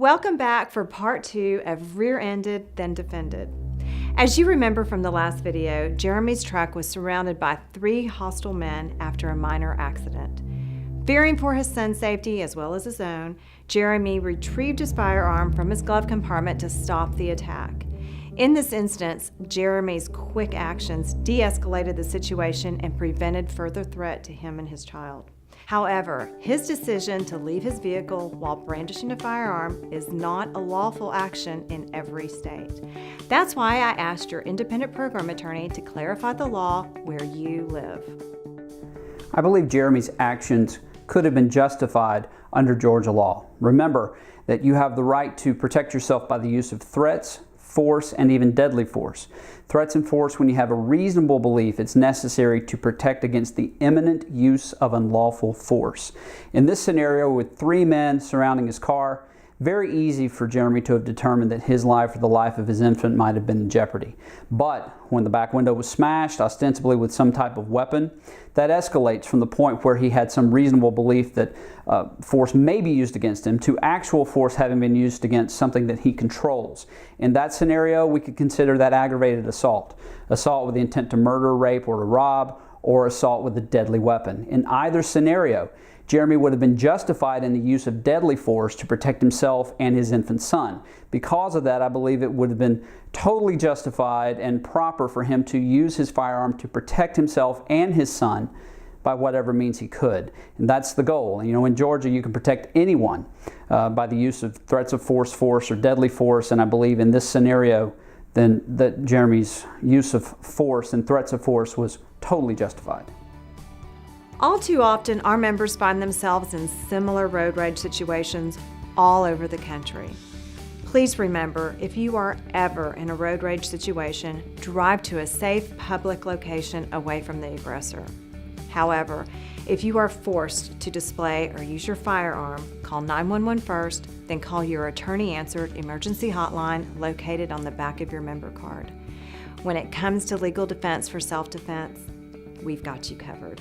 Welcome back for part 2 of Rear-Ended Then Defended. As you remember from the last video, Jeremy's truck was surrounded by 3 hostile men after a minor accident. Fearing for his son's safety as well as his own, Jeremy retrieved his firearm from his glove compartment to stop the attack. In this instance, Jeremy's quick actions de-escalated the situation and prevented further threat to him and his child. However, his decision to leave his vehicle while brandishing a firearm is not a lawful action in every state. That's why I asked your independent program attorney to clarify the law where you live. I believe Jeremy's actions could have been justified under Georgia law. Remember that you have the right to protect yourself by the use of threats, force, and even deadly force. Threats and force when you have a reasonable belief it's necessary to protect against the imminent use of unlawful force. In this scenario with 3 men surrounding his car, very easy for Jeremy to have determined that his life or the life of his infant might have been in jeopardy. But when the back window was smashed, ostensibly with some type of weapon, that escalates from the point where he had some reasonable belief that force may be used against him to actual force having been used against something that he controls. In that scenario, we could consider that aggravated assault. Assault with the intent to murder, rape, or to rob, or assault with a deadly weapon. In either scenario, Jeremy would have been justified in the use of deadly force to protect himself and his infant son. Because of that, I believe it would have been totally justified and proper for him to use his firearm to protect himself and his son by whatever means he could. And that's the goal. You know, in Georgia, you can protect anyone by the use of threats of force, or deadly force, and I believe in this scenario, then that Jeremy's use of force and threats of force was totally justified. All too often, our members find themselves in similar road rage situations all over the country. Please remember, if you are ever in a road rage situation, drive to a safe public location away from the aggressor. However, if you are forced to display or use your firearm, call 911 first, then call your attorney-answered emergency hotline located on the back of your member card. When it comes to legal defense for self-defense, we've got you covered.